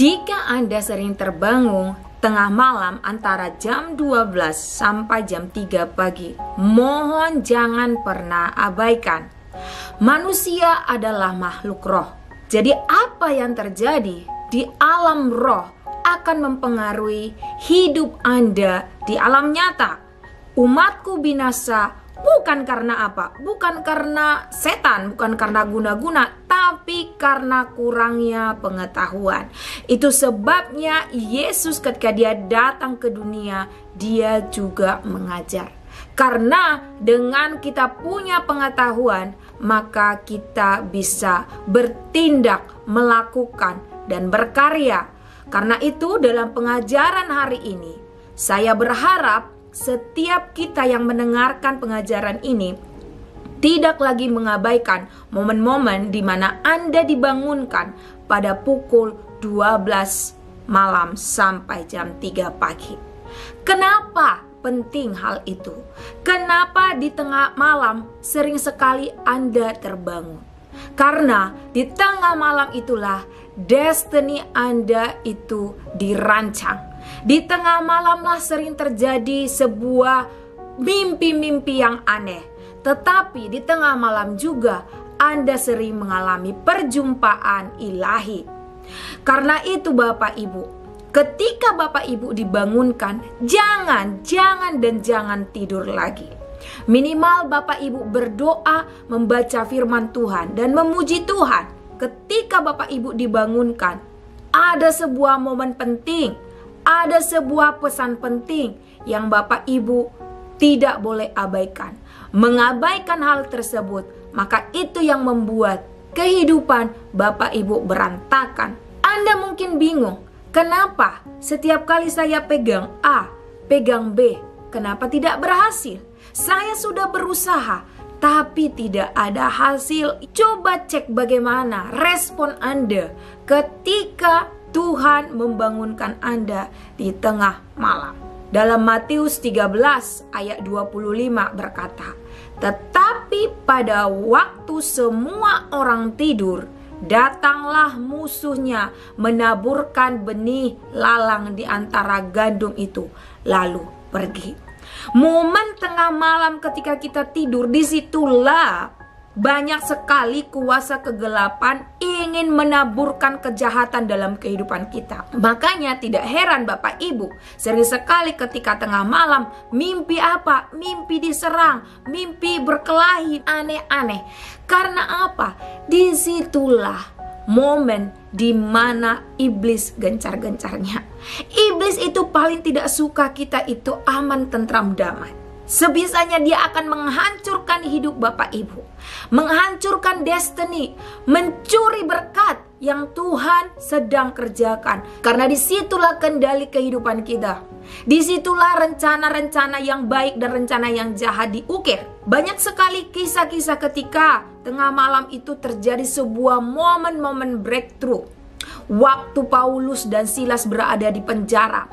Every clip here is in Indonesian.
Jika Anda sering terbangun tengah malam antara jam 12 sampai jam 3 pagi, mohon jangan pernah abaikan. Manusia adalah makhluk roh. Jadi apa yang terjadi di alam roh akan mempengaruhi hidup Anda di alam nyata. Umatku binasa bukan karena apa? Bukan karena setan, bukan karena guna-guna, tapi karena kurangnya pengetahuan. Itu sebabnya Yesus ketika dia datang ke dunia, dia juga mengajar. Karena dengan kita punya pengetahuan, maka kita bisa bertindak, melakukan, dan berkarya. Karena itu dalam pengajaran hari ini, saya berharap setiap kita yang mendengarkan pengajaran ini tidak lagi mengabaikan momen-momen di mana Anda dibangunkan pada pukul 12 malam sampai jam 3 pagi. Kenapa penting hal itu? Kenapa di tengah malam sering sekali Anda terbangun? Karena di tengah malam itulah destiny Anda itu dirancang. Di tengah malamlah sering terjadi sebuah mimpi-mimpi yang aneh. Tetapi di tengah malam juga Anda sering mengalami perjumpaan ilahi. Karena itu Bapak Ibu, ketika Bapak Ibu dibangunkan, jangan tidur lagi. Minimal Bapak Ibu berdoa, membaca firman Tuhan dan memuji Tuhan. Ketika Bapak Ibu dibangunkan, ada sebuah momen penting, ada sebuah pesan penting yang Bapak Ibu tidak boleh abaikan. Mengabaikan hal tersebut, maka itu yang membuat kehidupan Bapak Ibu berantakan. Anda mungkin bingung, kenapa setiap kali saya pegang A, pegang B, kenapa tidak berhasil? Saya sudah berusaha, tapi tidak ada hasil. Coba cek bagaimana respon Anda ketika Tuhan membangunkan Anda di tengah malam. Dalam Matius 13 ayat 25 berkata, "Tetapi pada waktu semua orang tidur, datanglah musuhnya menaburkan benih lalang di antara gandum itu, lalu pergi." Momen tengah malam ketika kita tidur, disitulah banyak sekali kuasa kegelapan ingin menaburkan kejahatan dalam kehidupan kita. Makanya tidak heran Bapak Ibu, sering sekali ketika tengah malam mimpi apa? Mimpi diserang, mimpi berkelahi, aneh-aneh. Karena apa? Disitulah momen di mana iblis gencar-gencarnya. Iblis itu paling tidak suka kita itu aman, tentram, damai. Sebisanya dia akan menghancurkan hidup Bapak Ibu, menghancurkan destiny, mencuri berkat yang Tuhan sedang kerjakan. Karena disitulah kendali kehidupan kita. Disitulah rencana-rencana yang baik dan rencana yang jahat diukir. Banyak sekali kisah-kisah ketika tengah malam itu terjadi sebuah momen-momen breakthrough. Waktu Paulus dan Silas berada di penjara,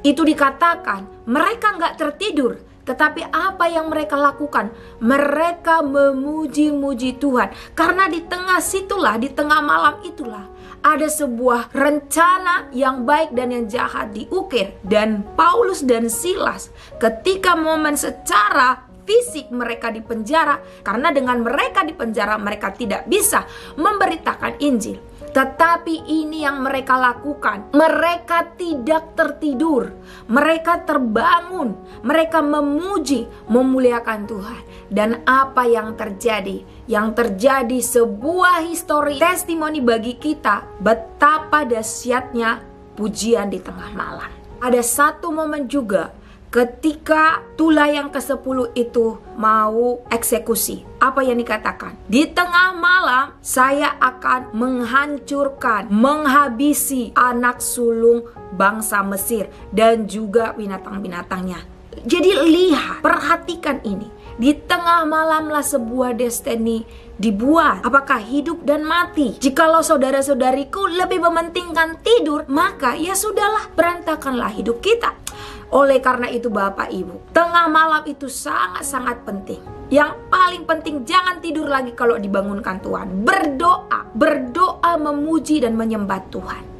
itu dikatakan mereka nggak tertidur. Tetapi apa yang mereka lakukan? Mereka memuji-muji Tuhan. Karena di tengah situlah, di tengah malam itulah, ada sebuah rencana yang baik dan yang jahat diukir. Dan Paulus dan Silas ketika momen secara fisik mereka di penjara, karena dengan mereka di penjara mereka tidak bisa memberitakan Injil. Tetapi ini yang mereka lakukan. Mereka tidak tertidur. Mereka terbangun. Mereka memuji, memuliakan Tuhan. Dan apa yang terjadi? Yang terjadi sebuah histori, testimoni bagi kita betapa dahsyatnya pujian di tengah malam. Ada satu momen juga ketika tulah yang ke-10 itu mau eksekusi. Apa yang dikatakan? Di tengah malam saya akan menghancurkan, menghabisi anak sulung bangsa Mesir dan juga binatang-binatangnya. Jadi lihat, perhatikan ini. Di tengah malamlah sebuah destiny dibuat. Apakah hidup dan mati? Jikalau saudara-saudariku lebih mementingkan tidur, maka ya sudahlah, berantakanlah hidup kita. Oleh karena itu Bapak Ibu, tengah malam itu sangat-sangat penting. Yang paling penting, jangan tidur lagi kalau dibangunkan Tuhan. Berdoa memuji dan menyembah Tuhan.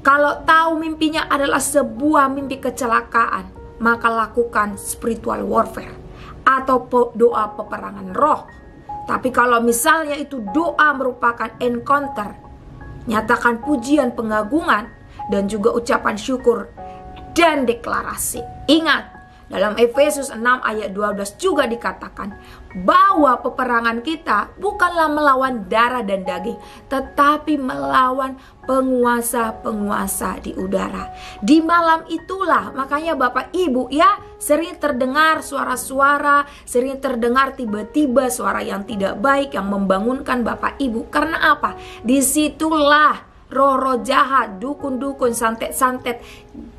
Kalau tahu mimpinya adalah sebuah mimpi kecelakaan, maka lakukan spiritual warfare atau doa peperangan roh. Tapi kalau misalnya itu doa merupakan encounter, nyatakan pujian, pengagungan, dan juga ucapan syukur dan deklarasi. Ingat, dalam Efesus 6 ayat 12 juga dikatakan bahwa peperangan kita bukanlah melawan darah dan daging, tetapi melawan penguasa-penguasa di udara. Di malam itulah, makanya Bapak Ibu ya, sering terdengar suara-suara, sering terdengar tiba-tiba suara yang tidak baik yang membangunkan Bapak Ibu. Karena apa? Disitulah roh-roh jahat, dukun-dukun, santet-santet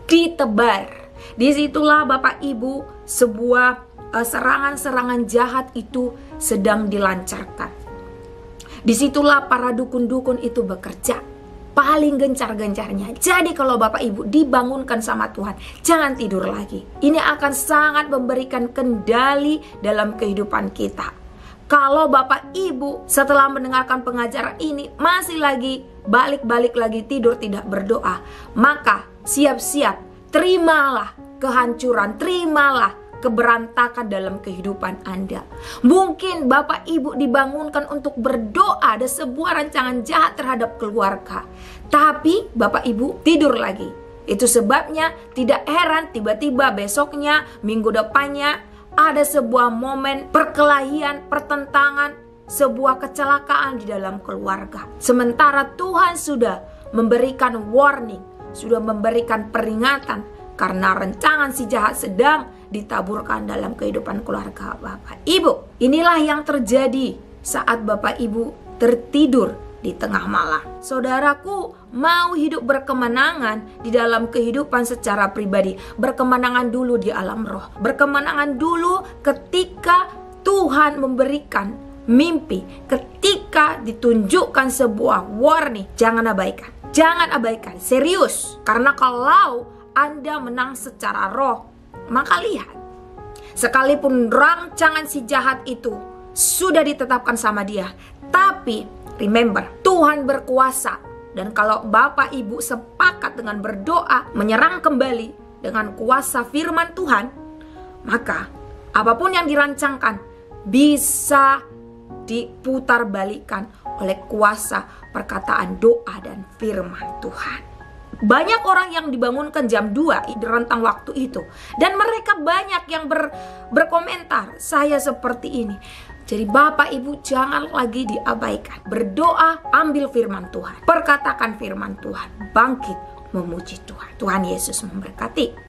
ditebar. Disitulah Bapak Ibu sebuah serangan-serangan jahat itu sedang dilancarkan. Disitulah para dukun-dukun itu bekerja paling gencar-gencarnya. Jadi kalau Bapak Ibu dibangunkan sama Tuhan, jangan tidur lagi. Ini akan sangat memberikan kendali dalam kehidupan kita. Kalau Bapak Ibu setelah mendengarkan pengajaran ini masih lagi balik-balik lagi tidur tidak berdoa, maka siap-siap, terimalah kehancuran, terimalah keberantakan dalam kehidupan Anda. Mungkin Bapak Ibu dibangunkan untuk berdoa, ada sebuah rancangan jahat terhadap keluarga, tapi Bapak Ibu tidur lagi. Itu sebabnya tidak heran tiba-tiba besoknya, minggu depannya ada sebuah momen perkelahian, pertentangan, sebuah kecelakaan di dalam keluarga. Sementara Tuhan sudah memberikan warning, sudah memberikan peringatan, karena rancangan si jahat sedang ditaburkan dalam kehidupan keluarga Bapak Ibu. Inilah yang terjadi saat Bapak Ibu tertidur di tengah malam. Saudaraku, mau hidup berkemenangan di dalam kehidupan secara pribadi, berkemenangan dulu di alam roh. Berkemenangan dulu ketika Tuhan memberikan mimpi, ketika ditunjukkan sebuah warning. Jangan abaikan, jangan abaikan, serius. Karena kalau Anda menang secara roh, maka lihat, sekalipun rancangan si jahat itu sudah ditetapkan sama dia, tapi remember, Tuhan berkuasa. Dan kalau Bapak Ibu sepakat dengan berdoa, menyerang kembali dengan kuasa firman Tuhan, maka apapun yang dirancangkan bisa diputarbalikkan oleh kuasa perkataan doa dan firman Tuhan. Banyak orang yang dibangunkan jam 2 di rentang waktu itu, dan mereka banyak yang berkomentar, saya seperti ini. Jadi Bapak Ibu jangan lagi diabaikan. Berdoa, ambil firman Tuhan, perkatakan firman Tuhan, bangkit memuji Tuhan. Tuhan Yesus memberkati.